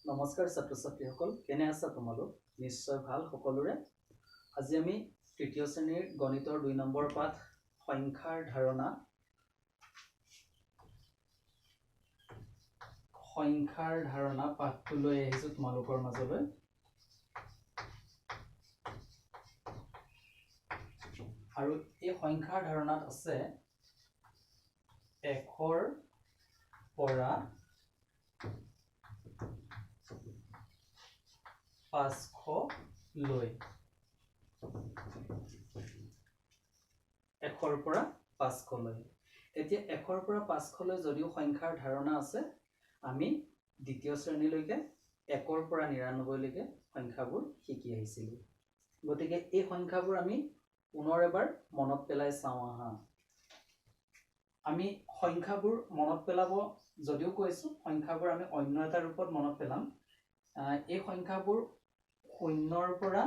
নমস্কাৰ ছাত্ৰ ছাত্ৰীসকল, কেনে আছা তোমালোক? নিশ্চয় ভাল সকলোৰে। আজি আমি তৃতীয় শ্ৰেণীৰ গণিতৰ ২ নম্বৰ পাঠ সংখ্যাৰ ধাৰণা পাঠটো লৈ আহিছো তোমালোকৰ মাজলৈ। আৰু এই সংখ্যাৰ ধাৰণাত আছে ১ৰ পৰা ৫০০ লৈ ১ৰ পৰা ৫০০ লৈ। এতিয়া ১ৰ পৰা ৫০০ লৈ যদিও সংখ্যাৰ ধাৰণা আছে, আমি দ্বিতীয় শ্ৰেণীলৈকে ১ৰ পৰা ৯৯ লৈকে সংখ্যাবোৰ শিকি আহিছিলোঁ। গতিকে এই সংখ্যাবোৰ আমি পুনৰ এবাৰ মনত পেলাই চাওঁ আহা। আমি সংখ্যাবোৰ মনত পেলাব যদিও কৈছো, সংখ্যাবোৰ আমি অন্য এটা ৰূপত মনত পেলাম। এই সংখ্যাবোৰ ০ৰ পৰা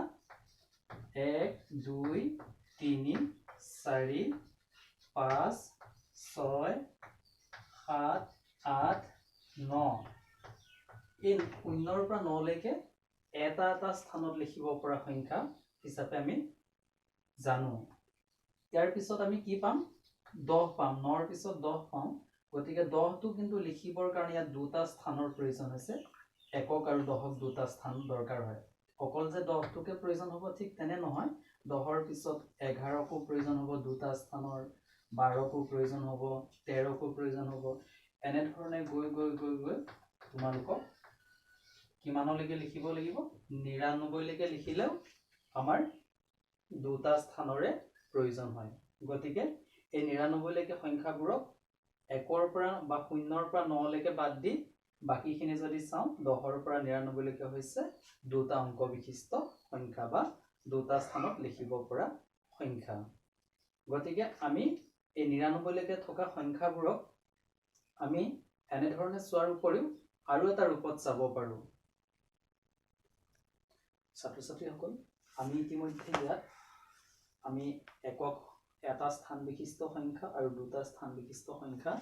১ ২ ৩ ৪ ৫ ৬ ৭ ৮ ৯ এই ০ৰ পৰা ৯ লৈকে এটা এটা স্থানত লিখিব পৰা সংখ্যা হিচাপে আমি জানো। ইয়াৰ পিছত আমি কি পাম? ১০ পাম। ৯ৰ পিছত ১০ পাম। গতিকে ১০টো কিন্তু লিখিবৰ কাৰণে ইয়াত দুটা স্থানৰ প্ৰয়োজন হৈছে। একক আৰু দহক দুটা স্থান দৰকাৰ হয়। অকল যে ১০টোকে প্ৰয়োজন হ'ব ঠিক তেনে নহয়। ১০ৰ পিছত ১১কো প্ৰয়োজন হ'ব দুটা স্থানৰ, ১২কো প্ৰয়োজন হ'ব, ১৩কো প্ৰয়োজন হ'ব। এনেধৰণে গৈ গৈ গৈ গৈ তোমালোকক কিমানলৈকে লিখিব লাগিব? ৯৯ লৈকে লিখিলেও আমাৰ দুটা স্থানৰে প্ৰয়োজন হয়। গতিকে এই ৯৯ লৈকে সংখ্যাবোৰক ১ৰ পৰা বা ০ৰ পৰা ৯ লৈকে বাদ দি বাকীখিনি যদি চাওঁ, ১০ৰ পৰা ৯৯ লৈকে হৈছে দুটা অংক বিশিষ্ট সংখ্যা বা দুটা স্থানত লিখিব পৰা সংখ্যা। গতিকে আমি এই ৯৯ লৈকে থকা সংখ্যাবোৰক আমি এনেধৰণে চোৱাৰ উপৰিও আৰু এটা ৰূপত চাব পাৰোঁ। ছাত্ৰ ছাত্ৰীসকল, আমি ইতিমধ্যে ইয়াত আমি একক এটা স্থান বিশিষ্ট সংখ্যা আৰু দুটা স্থান বিশিষ্ট সংখ্যা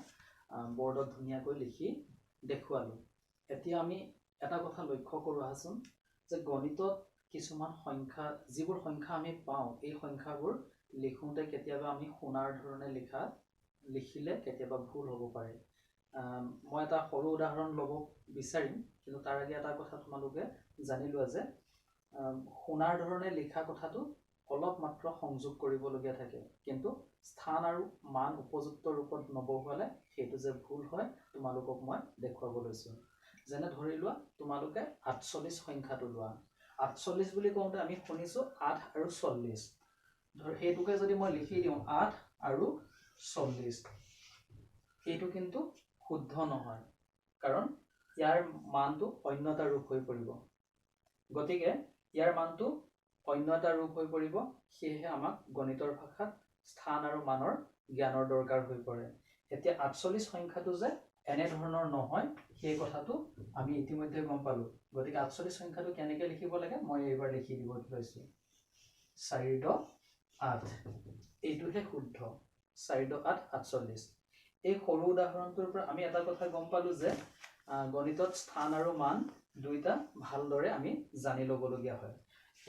বৰ্ডত ধুনীয়াকৈ লিখি দেখুৱালো। এতিয়া আমি এটা কথা লক্ষ্য কৰোঁ আহাচোন, যে গণিতত কিছুমান সংখ্যা, যিবোৰ সংখ্যা আমি পাওঁ, এই সংখ্যাবোৰ লিখোঁতে কেতিয়াবা আমি শুনাৰ ধৰণে লিখিলে কেতিয়াবা ভুল হ'ব পাৰে। মই এটা সৰু উদাহৰণ ল'ব বিচাৰিম, কিন্তু তাৰ আগে এটা কথা তোমালোকে জানি লোৱা যে শুনাৰ ধৰণে লিখা কথাটো অলপ মাত্ৰ সংযোগ কৰিবলগীয়া থাকে, কিন্তু স্থান আৰু মান উপযুক্ত ৰূপত নবহোৱালে সেইটো যে ভুল হয় তোমালোকক মই দেখুৱাব লৈছোঁ। যেনে ধৰি লোৱা, তোমালোকে ৪৮ সংখ্যাটো লোৱা। ৪৮ বুলি কওঁতে আমি শুনিছোঁ ৮ আৰু ৪০। সেইটোকে যদি মই লিখি দিওঁ ৮ আৰু ৪০, এইটো কিন্তু শুদ্ধ নহয়, কাৰণ ইয়াৰ মানটো অন্য এটা ৰূপ হৈ পৰিব। গতিকে ইয়াৰ মানটো অন্য এটা ৰূপ হৈ পৰিব, সেয়েহে আমাক গণিতৰ ভাষাত স্থান আৰু মানৰ জ্ঞানৰ দৰকাৰ হৈ পৰে। এতিয়া ৪৮ সংখ্যাটো যে এনেধৰণৰ নহয়, সেই কথাটো আমি ইতিমধ্যে গম পালো। গতিকে ৪৮ সংখ্যাটো কেনেকৈ লিখিব লাগে মই এইবাৰ লিখি দিব লৈছোঁ। ৪ × ৮, এইটোহে শুদ্ধ। ৪ × ৮ = ৪৮। এই সৰু উদাহৰণটোৰ পৰা আমি এটা কথা গম পালো যে গণিতত স্থান আৰু মান দুইটা ভালদৰে আমি জানি ল'বলগীয়া হয়।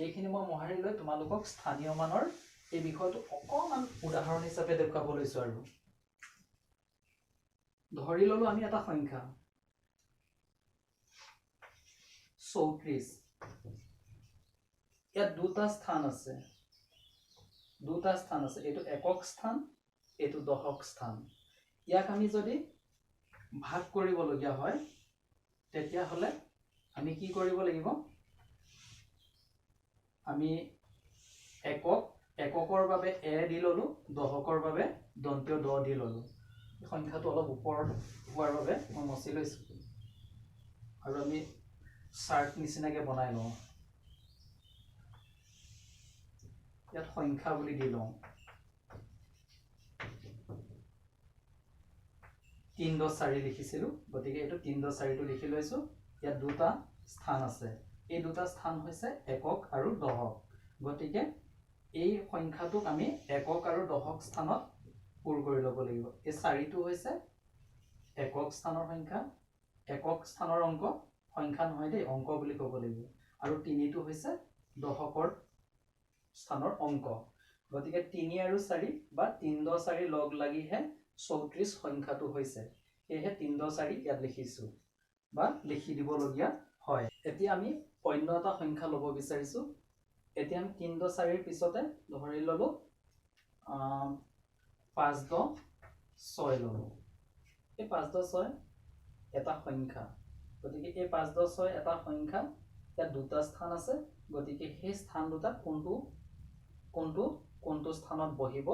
এইখিনি মই মোহাৰি লৈ তোমালোকক স্থানীয় মানৰ এই বিষয়টো অকণমান উদাহৰণ হিচাপে দেখুৱাব লৈছোঁ। আৰু ধৰি ললো আমি এটা সংখ্যা ৩৪। ইয়াত দুটা স্থান আছে, এইটো একক স্থান, এইটো দশক স্থান। ইয়াক আমি যদি ভাগ কৰিবলগীয়া হয়, তেতিয়াহ'লে আমি কি কৰিব লাগিব? আমি এককৰ বাবে এ দি ললো, দশকৰ বাবে দন্ত্য দ দি ললো। সংখ্যাটো অলপ ওপৰত হোৱাৰ বাবে মই মচি লৈছোঁ আৰু আমি চাৰ্ট নিচিনাকে বনাই লওঁ। ইয়াত সংখ্যা বুলি দি লওঁ। ৩ × ৪ লিখিছিলোঁ, গতিকে এইটো ৩ × ৪টো লিখি লৈছোঁ। ইয়াত দুটা স্থান আছে, এই দুটা স্থান হৈছে একক আৰু দশক। গতিকে এই সংখ্যাটোক আমি একক আৰু দশক স্থানত পূৰ কৰি ল'ব লাগিব। এই ৪টো হৈছে একক স্থানৰ সংখ্যা, একক স্থানৰ অংক, সংখ্যা নহয় দেই, অংক বুলি ক'ব লাগিব। আৰু 3টো হৈছে দশকৰ স্থানৰ অংক। গতিকে 3 আৰু 4 বা 3 10 4 লগ লাগিহে 34 সংখ্যাটো হৈছে। সেয়েহে 3 10 4 ইয়াত লিখিছো বা লিখি দিবলগীয়া হয়। এতিয়া আমি অন্য এটা সংখ্যা ল'ব বিচাৰিছো। এতিয়া আমি 3 10 4 পিছতে ধৰি ললো 5 10 6 ললো। এই 5 10 6 এটা সংখ্যা। গতিকে এই 5 10 6 এটা সংখ্যা, ইয়াত দুটা স্থান আছে। গতিকে সেই স্থান দুটা কোনটো স্থানত বহিব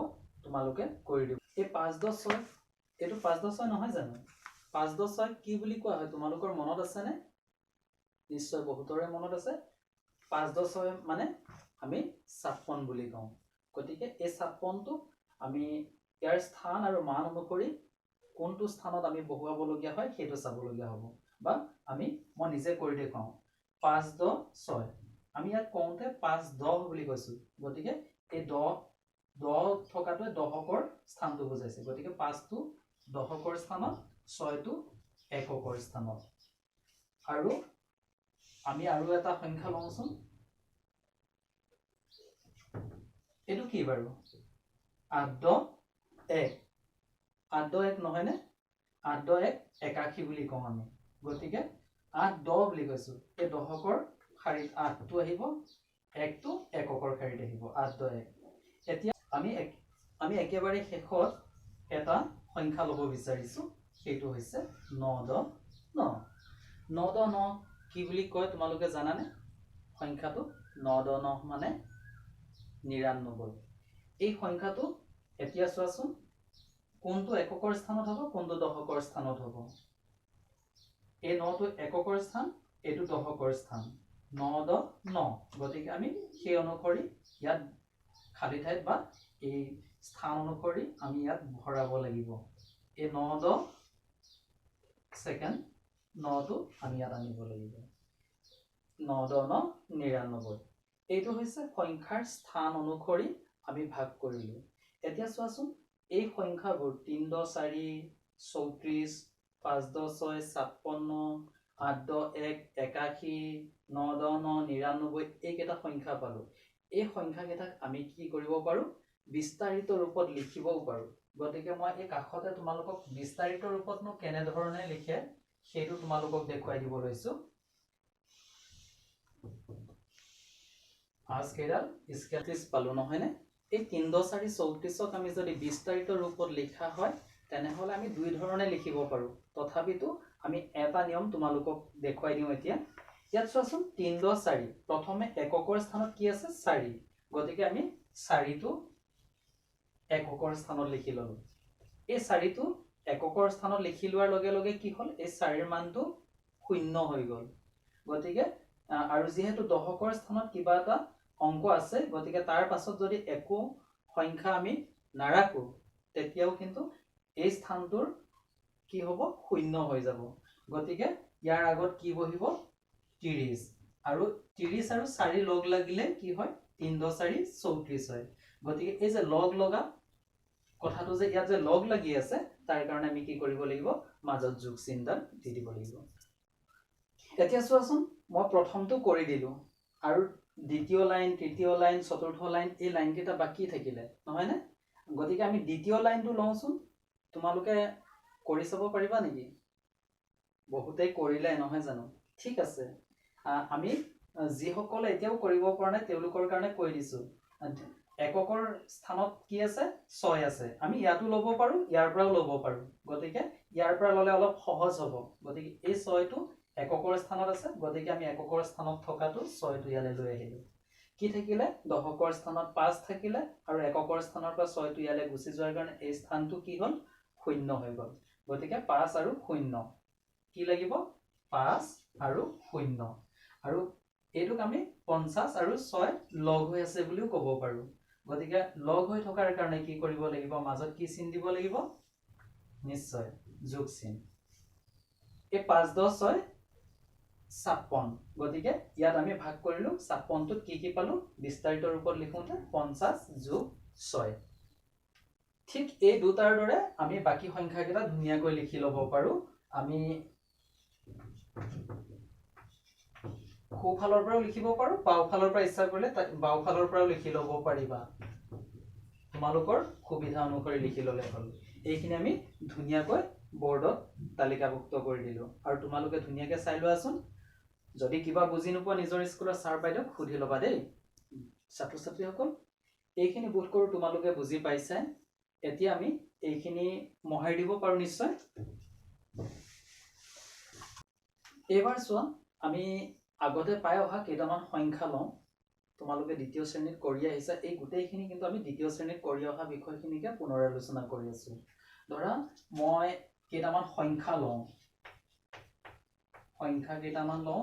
তোমালোকে কৰি দিব। এই 5 10 6 এইটো 5 10 6 নহয় জানো? 5 10 6 কি বুলি কোৱা হয় তোমালোকৰ মনত আছে নে? নিশ্চয় বহুতৰে মনত আছে। 5 10 6 মানে আমি 56 বুলি কওঁ। গতিকে এই 56টো আমি ইয়াৰ স্থান আৰু মান অনুসৰি কোনটো স্থানত আমি বহুৱাবলগীয়া হয় সেইটো চাবলগীয়া হ'ব। বা মই নিজে কৰি দেখাওঁ। 5 10 6 আমি ইয়াত কওঁতে 5 10 বুলি কৈছো। গতিকে এই 10 থকাটোৱে দশকৰ স্থানটো বুজাইছে। গতিকে 5টো দশকৰ স্থানত, 6টো এককৰ স্থানত। আৰু আমি আৰু এটা সংখ্যা লওঁচোন। এইটো কি বাৰু? 8 10 1। 8 10 1 নহয় নে? 8 10 1 81 বুলি কওঁ আমি। গতিকে 8 10 বুলি কৈছো। এই দশকৰ শাৰীত 8টো আহিব, 1টো এককৰ শাৰীত আহিব। 8 10 1। এতিয়া আমি একেবাৰে শেষত এটা সংখ্যা ল'ব বিচাৰিছো। সেইটো হৈছে 9 10 9। 9 10 9 কি বুলি কয় তোমালোকে জানানে? সংখ্যাটো 9 10 9 মানে 99। এই সংখ্যাটো এতিয়া চোৱাচোন কোনটো এককৰ স্থানত হ'ব, কোনটো দশকৰ স্থানত হ'ব। এই 9টো এককৰ স্থান, এইটো দশকৰ স্থান। 9 10 9। গতিকে আমি সেই অনুসৰি ইয়াত খালি ঠাইত বা এই স্থান অনুসৰি আমি ইয়াত ভৰাব লাগিব। এই 9 10 সেকেন্ড 9টো আমি ইয়াত আনিব লাগিব। 9 10 9 99। এইটো হৈছে সংখ্যাৰ স্থান অনুসৰি আমি ভাগ কৰিলো। এতিয়া চোৱাচোন এই সংখ্যাবোৰ 3 10 4 34 5 10 6 56 8 10 1 81 9 10 9 99 এইকেইটা সংখ্যা পালো। এই সংখ্যাকেইটাক আমি কি কৰিব পাৰো? বিস্তাৰিত ৰূপত লিখিবও পাৰো। গতিকে মই এই কাষতে তোমালোকক বিস্তাৰিত ৰূপতনো কেনেধৰণে লিখে সেইটো তোমালোকক দেখুৱাই দিব লৈছো। আজ কেইডাল স্কেল 30 পালো নহয় নে? এই 3 10 4 34ক আমি যদি বিস্তাৰিত ৰূপত লিখা হয় তেনেহলে আমি দুই ধৰণে লিখিব পাৰো। তথাপিতো আমি এটা নিয়ম তোমালোকক দেখুৱাই দিওঁ এতিয়া। ইয়াত চোৱাচোন 3 10 4 প্ৰথমে এককৰ স্থানত কি আছে? 4। গতিকে আমি 4টো এককৰ স্থানত লিখি ললো। এই 4টো এককৰ স্থানত লিখি লোৱাৰ লগে লগে কি হ'ল? এই 4ৰ মানটো 0 হৈ গ'ল। গতিকে আৰু যেহেতু দশকৰ স্থানত কিবা এটা অংক আছে, গতিকে তাৰ পাছত যদি একো সংখ্যা আমি নাৰাখো তেতিয়াও কিন্তু এই স্থানটোৰ কি হ'ব? 0 হৈ যাব। গতিকে ইয়াৰ আগত কি বহিব? 30। আৰু 30 আৰু 4 লগ লাগিলে কি হয়? 3 10 4 34 হয়। গতিকে এই যে লগ লগা কথাটো যে ইয়াত যে লগ লাগি আছে তাৰ কাৰণে আমি কি কৰিব লাগিব? মাজত যোগ চিহ্নডাল দি দিব লাগিব। এতিয়া চোৱাচোন মই প্ৰথমটো কৰি দিলো আৰু দ্বিতীয় লাইন, তৃতীয় লাইন, চতুৰ্থ লাইন এই লাইন কেইটা বাকি থাকিলে নহয় নে? গতিকে আমি দ্বিতীয় লাইনটো লওঁচোন। তোমালোকে কৰি চাব পাৰিবা নেকি? বহুতেই কৰিলে নহয় জানো? ঠিক আছে। আমি যিসকলে এতিয়াও কৰিব পৰা নাই তেওঁলোকৰ কাৰণে কৈ দিছো। এককৰ স্থানত কি আছে? 6 আছে। আমি ইয়াতো ল'ব পাৰো, ইয়াৰ পৰাও ল'ব পাৰো। গতিকে ইয়াৰ পৰা ল'লে অলপ সহজ হ'ব। গতিকে এই 6টো এককৰ স্থানত আছে। গতিকে আমি এককৰ স্থানত থকাটো 6টো ইয়ালৈ লৈ আহিলো। কি থাকিলে? দশকৰ স্থানত 5 থাকিলে আৰু এককৰ স্থানৰ পৰা 6টো ইয়ালৈ গুচি যোৱাৰ কাৰণে এই স্থানটো কি হ'ল? 0 হৈ গ'ল। গতিকে 5 আৰু 0 কি লাগিব? 5 আৰু 0। আৰু এইটোক আমি 50 আৰু 6 লগ হৈ আছে বুলিও ক'ব পাৰো। গতিকে লগ হৈ থকাৰ কাৰণে কি কৰিব লাগিব? মাজত কি চিন দিব লাগিব? নিশ্চয় যোগ চিন। এই 5 10 6 56। গতিকে ইয়াত আমি ভাগ কৰিলো। 56টোত কি পালো? বিস্তাৰিত ৰূপত লিখোতে 50 যোগ 6। ঠিক এই দুটাৰ দৰে আমি বাকি সংখ্যাকেইটা ধুনীয়াকৈ লিখি ল'ব পাৰো। আমি সোঁফালৰ পৰাও লিখিব পাৰো, বাওঁফালৰ পৰা ইচ্ছা কৰিলে বাওঁফালৰ পৰাও লিখি ল'ব পাৰিবা। তোমালোকৰ সুবিধা অনুসৰি লিখি ল'লে হ'ল। এইখিনি আমি ধুনীয়াকৈ বৰ্ডত তালিকাভুক্ত কৰি দিলো। আৰু তোমালোকে ধুনীয়াকৈ চাই লোৱাচোন। যদি কিবা বুজি নোপোৱা নিজৰ স্কুলৰ ছাৰ বাইদেউক সুধি ল'বা দেই। ছাত্ৰ ছাত্ৰীসকল, এইখিনি বোধ কৰোঁ তোমালোকে বুজি পাইছা। এতিয়া আমি এইখিনি মোহাৰি দিব পাৰো নিশ্চয়। এইবাৰ চোৱা, আমি আগতে পাই অহা কেইটামান সংখ্যা লওঁ। তোমালোকে দ্বিতীয় শ্ৰেণীত কৰি আহিছা। এই গোটেইখিনি কিন্তু আমি দ্বিতীয় শ্ৰেণীত কৰি অহা বিষয়খিনিকে পুনৰ আলোচনা কৰি আছো। ধৰা মই কেইটামান সংখ্যা লওঁ,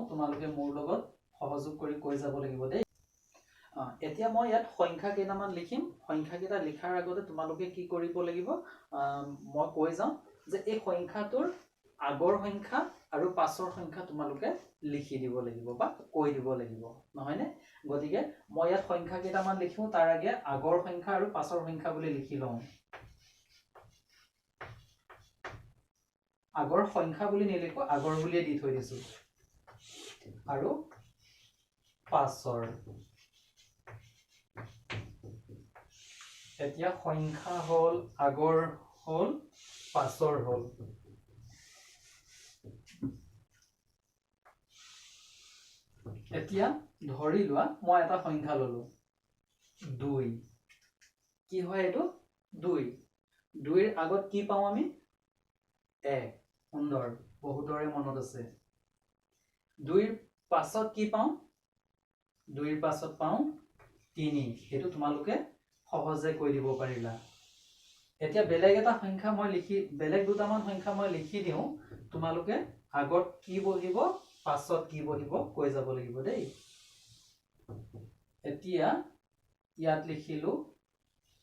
তোমালোকে মোৰ লগত সহযোগ কৰি কৈ যাব লাগিব দেই। এতিয়া মই ইয়াত সংখ্যা কেইটামান লিখিম। সংখ্যা কেইটা লিখাৰ আগতে তোমালোকে কি কৰিব লাগিব, মই কৈ যাওঁ যে এই সংখ্যাটোৰ আগৰ সংখ্যা আৰু পাছৰ সংখ্যা তোমালোকে লিখি দিব লাগিব বা কৈ দিব লাগিব, নহয়নে? গতিকে মই ইয়াত সংখ্যা কেইটামান লিখো, তাৰ আগে আগৰ সংখ্যা আৰু পাছৰ সংখ্যা বুলি লিখি লওঁ। আগৰ সংখ্যা বুলি নিলিখো, আগৰ বুলিয়ে দি থৈ দিছো। আৰু পাছৰ। এতিয়া সংখ্যা হল, আগৰ হল, পাছৰ হল। এতিয়া ধৰি লোৱা মই এটা সংখ্যা ললো 2। কি হয় এইটো? 2। 2ৰ আগত কি পাওঁ আমি? 1। সুন্দৰ, বহুতৰে মনত আছে। 2ৰ পাছত কি পাওঁ? 2ৰ পাছত পাওঁ 3। সেইটো তোমালোকে সহজে কৈ দিব পাৰিলা। এতিয়া বেলেগ এটা সংখ্যা মই বেলেগ দুটামান সংখ্যা মই লিখি দিওঁ। তোমালোকে আগত কি বহিব, পাছত কি বহিব কৈ যাব লাগিব দেই। এতিয়া ইয়াত লিখিলো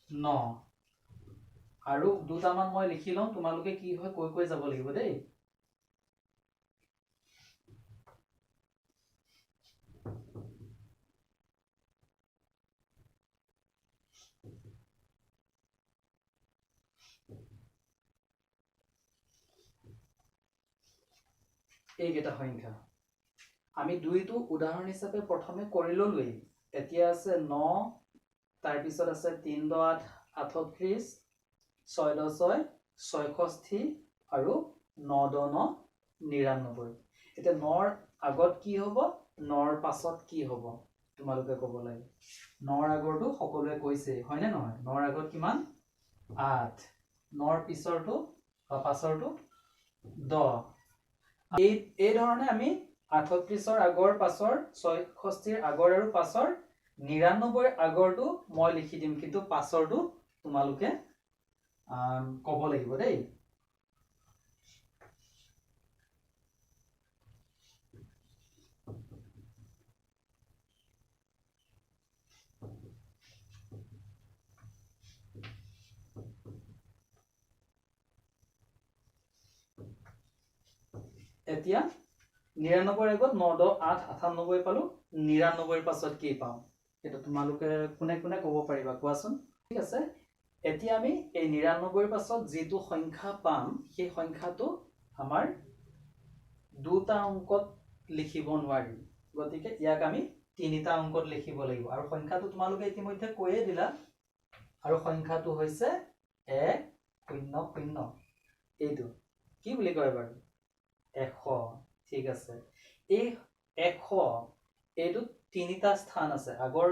9। আৰু দুটামান মই লিখি লওঁ, তোমালোকে কি হয় কৈ যাব লাগিব দেই। এইকেইটা সংখ্যা আমি 2টো উদাহৰণ হিচাপে প্ৰথমে কৰি ললোৱেই। এতিয়া আছে 9, তাৰপিছত আছে 3 × 8 = 38, 6 × 6 = 66 আৰু 9 × 9 = 99। এতিয়া 9ৰ আগত কি হ'ব, 9ৰ পাছত কি হ'ব তোমালোকে ক'ব লাগে। 9ৰ আগৰটো সকলোৱে কৈছে, হয়নে নহয়? 9ৰ আগত কিমান? 8। 9ৰ পিছৰটো বা পাছৰটো 10। এই ধৰণে আমি 38ৰ আগৰ পাছৰ, 66ৰ আগৰ আৰু পাছৰ, 99ৰ আগৰটো মই লিখি দিম, কিন্তু পাছৰটো তোমালোকে ক'ব লাগিব দেই। এতিয়া 99ৰ আগত 9, 10, 8, 98 পালো। 99ৰ পাছত কি পাওঁ সেইটো তোমালোকে কোনে কোনে ক'ব পাৰিবা কোৱাচোন। ঠিক আছে, এতিয়া আমি এই 99ৰ পাছত যিটো সংখ্যা পাম, সেই সংখ্যাটো আমাৰ দুটা অংকত লিখিব নোৱাৰি। গতিকে ইয়াক আমি তিনিটা অংকত লিখিব লাগিব। আৰু সংখ্যাটো তোমালোকে ইতিমধ্যে কৈয়ে দিলা। আৰু সংখ্যাটো হৈছে 100। এইটো কি বুলি কয় বাৰু? 100। ঠিক আছে, এই 100 এইটো তিনিটা স্থান আছে। আগৰ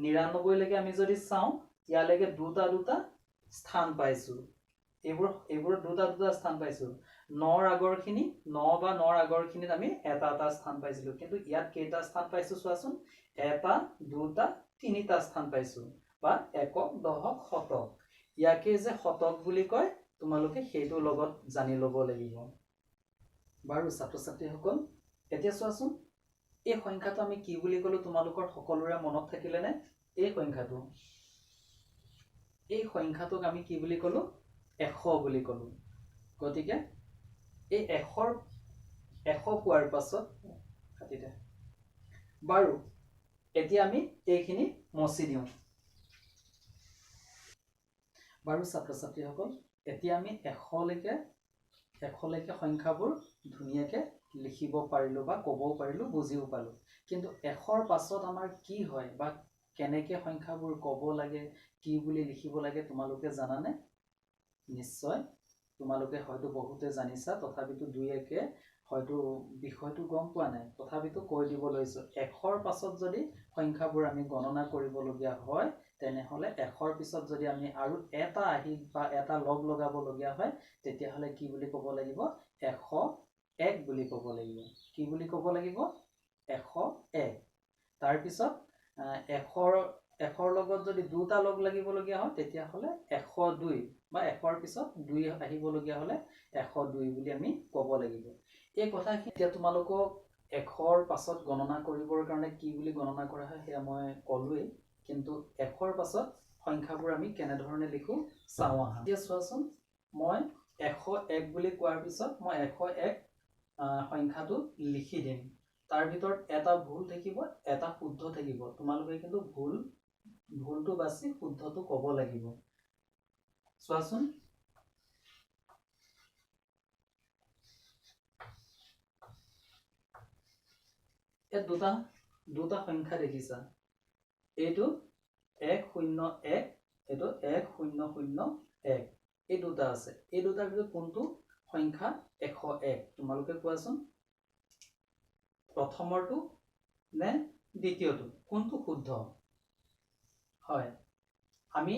99 লৈকে আমি যদি চাওঁ, ইয়ালৈকে দুটা স্থান পাইছো। এইবোৰত দুটা স্থান পাইছো। 9ৰ আগৰখিনি, 9 বা 9ৰ আগৰখিনিত আমি এটা স্থান পাইছিলো। কিন্তু ইয়াত কেইটা স্থান পাইছো চোৱাচোন। 1, 2, 3টা স্থান পাইছো। বা একক, দশক, শতক। ইয়াকে যে শতক বুলি কয়, তোমালোকে সেইটো লগত জানি ল'ব লাগিব। বাৰু ছাত্ৰ ছাত্ৰীসকল, এতিয়া চোৱাচোন, এই সংখ্যাটো আমি কি বুলি ক'লো তোমালোকৰ সকলোৰে মনত থাকিলে নে? এই সংখ্যাটোক আমি কি বুলি ক'লো? 100 বুলি ক'লো। গতিকে এই 100 পোৱাৰ পাছত কাটি দে। বাৰু এতিয়া আমি এইখিনি মচি দিওঁ। বাৰু ছাত্ৰ ছাত্ৰীসকল, এতিয়া আমি 100 লৈকে সংখ্যাবোৰ ধুনীয়াকৈ লিখিব পাৰিলো বা ক'বও পাৰিলো বুজিও পালো কিন্তু এশৰ পাছত আমাৰ কি হয় বা কেনেকে সংখ্যাবোৰ ক'ব লাগে কি বুলি লিখিব লাগে তোমালোকে জানানে নিশ্চয় তোমালোকে হয়তো বহুতে জানিছা তথাপিতো দুই একে হয়তো বিষয়টো গম পোৱা নাই তথাপিতো কৈ দিব লৈছো এশৰ পাছত যদি সংখ্যাবোৰ আমি গণনা কৰিবলগীয়া হয় তেনেহলে এশৰ পিছত যদি আমি আৰু এটা আহি বা এটা লগ লগাব লগীয়া হয় তেতিয়াহলে কি বুলি ক'ব লাগিব 101 বুলি ক'ব লাগিব কি বুলি ক'ব লাগিব 101 তাৰ পিছত এশৰ লগত যদি দুটা লগ লাগিবলগীয়া হয় তেতিয়াহলে 102 বা এশৰ পিছত 2 আহিবলগীয়া হলে 102 বুলি আমি ক'ব লাগিব এই কথাখিনি এতিয়া তোমালোকক এশৰ পাছত গণনা কৰিবৰ কাৰণে কি বুলি গণনা কৰা হয় সেয়া মই ক'লোৱেই কিন্তু এশৰ পাছত সংখ্যাবোৰ আমি কেনে ধৰণে লিখো চাওঁ আহা এতিয়া চোৱাচোন মই 101 বুলি কোৱাৰ পিছত মই 101 সংখ্যাটো লিখি দিম তাৰ ভিতৰত এটা ভুল থাকিব এটা শুদ্ধ থাকিব তোমালোকে কিন্তু ভুলটো বাছি শুদ্ধটো ক'ব লাগিব চোৱাচোন এই দুটা সংখ্যা দেখিছা এইটো 101 এইটো 1001 এই দুটা আছে এই দুটাৰ ভিতৰত কোনটো সংখ্যা 101 তোমালোকে কোৱাচোন প্ৰথমৰটো নে দ্বিতীয়টো কোনটো শুদ্ধ হয় আমি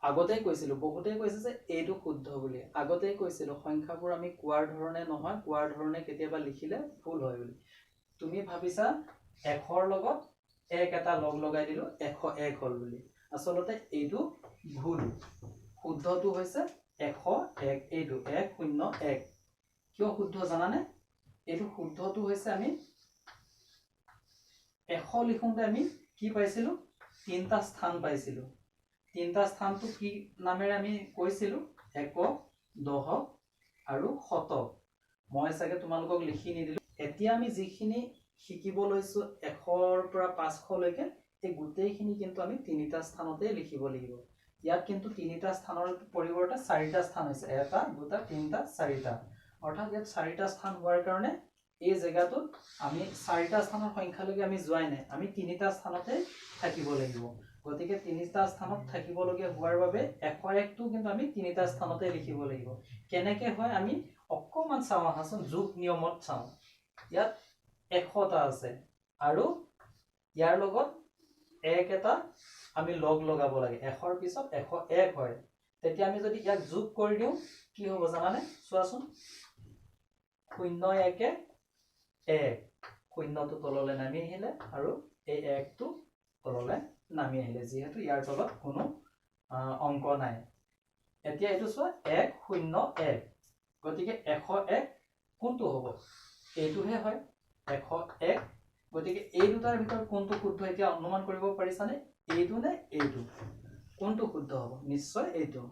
আগতেই কৈছিলো বহুতেই কৈছে যে এইটো শুদ্ধ বুলি আগতেই কৈছিলো সংখ্যাবোৰ আমি কোৱাৰ ধৰণে নহয় কোৱাৰ ধৰণে কেতিয়াবা লিখিলে ভুল হয় বুলি তুমি ভাবিছা এশৰ লগত এক এটা লগ লগাই দিলো 101 হল বুলি আসলতে এইটো ভুল শুদ্ধটো হৈছে 101 এইটো 101 কিয় শুদ্ধ জানানে এইটো শুদ্ধটো হৈছে আমি 100 লিখোঁতে আমি কি পাইছিলো তিনটা স্থান পাইছিলো তিনটা স্থানটো কি নামেৰে আমি কৈছিলো একক দশক আৰু শতক মই চাগে তোমালোকক লিখি নিদিলো এতিয়া আমি যিখিনি শিকিব লৈছো 100ৰ পৰা 500 লৈকে এই গোটেইখিনি কিন্তু আমি তিনিটা স্থানতে লিখিব লাগিব ইয়াত কিন্তু তিনিটা স্থানৰ পৰিৱৰ্তে চাৰিটা স্থান হৈছে এটা দুটা তিনিটা চাৰিটা অৰ্থাৎ ইয়াত চাৰিটা স্থান হোৱাৰ কাৰণে এই জায়গাটোত আমি চাৰিটা স্থানৰ সংখ্যালৈকে আমি যোৱাই নাই আমি তিনিটা স্থানতে থাকিব লাগিব গতিকে তিনিটা স্থানত থাকিবলগীয়া হোৱাৰ বাবে 101 টো কিন্তু আমি তিনিটা স্থানতে লিখিব লাগিব কেনেকে হয় আমি অকমান চাওঁ আহাচোন যোগ নিয়মত চাওঁ ইয়াত 100টা আছে আৰু ইয়াৰ লগত এক এটা আমি লগ লগাব লাগে 100ৰ পিছত 101 হয় তেতিয়া আমি যদি ইয়াক যোগ কৰি দিও কি হ'ব জানানে চোৱাচোন 0 1 1 শূন্যটো তললৈ নামি আহিলে আৰু এই 1 টো তললৈ নামি আহিলে যেহেতু ইয়াৰ তলত কোনো অংক নাই এতিয়া এটো চোৱা 101 গতিকে 101 কোনটো হ'ব এইটোহে হয় 101 গতিকে এই দুটাৰ ভিতৰত কোনটো শুদ্ধ এতিয়া অনুমান কৰিব পাৰিছানে এইটো নে এইটো কোনটো শুদ্ধ হ'ব নিশ্চয় এইটো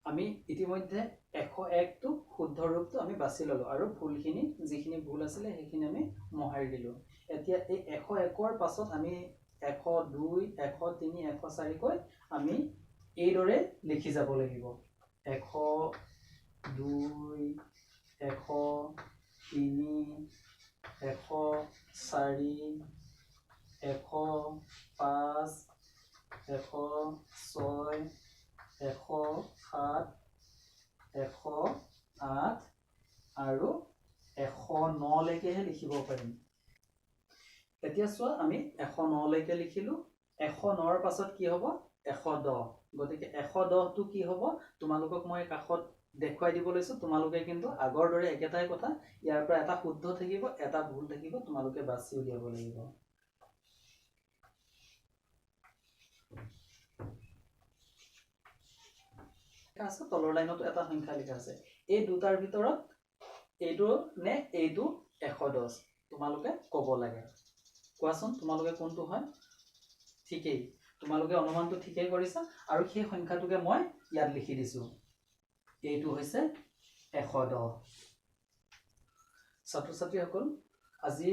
আমি ইতিমধ্যে 101 টো শুদ্ধ ৰূপটো আমি বাছি ললো আৰু ভুলখিনি যিখিনি ভুল আছিল সেইখিনি আমি মহাৰি দিলো এতিয়া এই 101ৰ পাছত আমি 102 103 104 কৈ আমি এইদৰে লিখি যাব লাগিব 102 103 104 105 106 107 108 আৰু 109 লৈকেহে লিখিব পাৰিম এতিয়া চোৱা আমি 109 লৈকে লিখিলো 109ৰ পাছত কি হ'ব 110 গতিকে 110 টো কি হ'ব তোমালোকক মই কাখত দেখুৱাই দিব লৈছো তোমালোকে কিন্তু আগৰ দৰে একেটাই কথা ইয়াৰ পৰা এটা শুদ্ধ থাকিব এটা ভুল থাকিব তোমালোকে বাছি উলিয়াব লাগিব আছে তলৰ লাইনত এটা সংখ্যা লিখা আছে এই দুটাৰ ভিতৰত এইটো নে এইটো 110 তোমালোকে ক'ব লাগে কোৱাচোন তোমালোকে কোনটো হয় ঠিকই তোমালোকে অনুমানটো ঠিকই কৰিছা আৰু সেই সংখ্যাটোকে মই ইয়াত লিখি দিছো এইটো হৈছে 110 ছাত্ৰ ছাত্ৰীসকল আজি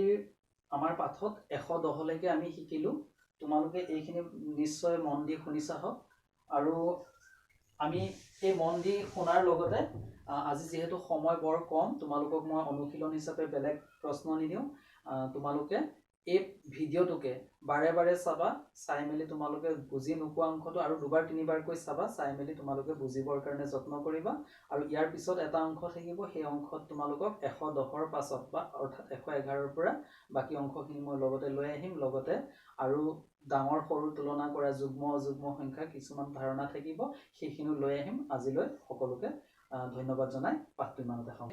আমাৰ পাঠত 110 লৈকে আমি শিকিলো তোমালোকে এইখিনি নিশ্চয় মন দি শুনিছা হওক আৰু আমি এই মন দি শুনাৰ লগতে আজি যেহেতু সময় বৰ কম তোমালোকক মই অনুশীলন হিচাপে বেলেগ প্ৰশ্ন নিদিওঁ তোমালোকে এই ভিডিঅ'টোকে বাৰে বাৰে চাবা চাই মেলি তোমালোকে বুজি নোপোৱা অংশটো আৰু দুবাৰ তিনিবাৰকৈ চাবা চাই মেলি তোমালোকে বুজিবৰ কাৰণে যত্ন কৰিবা আৰু ইয়াৰ পিছত এটা অংশ থাকিব সেই অংশত তোমালোকক 110ৰ পাছত বা অৰ্থাৎ 111ৰ পৰা বাকি অংশখিনি মই লগতে লৈ আহিম লগতে আৰু ডাঙৰ সৰু তুলনা কৰা যুগ্ম অযুগ্ম সংখ্যা কিছুমান ধাৰণা থাকিব সেইখিনি লৈ আহিম আজিলৈ সকলোকে ধন্যবাদ জনাই পাঠটো ইমানতে সামৰিছোঁ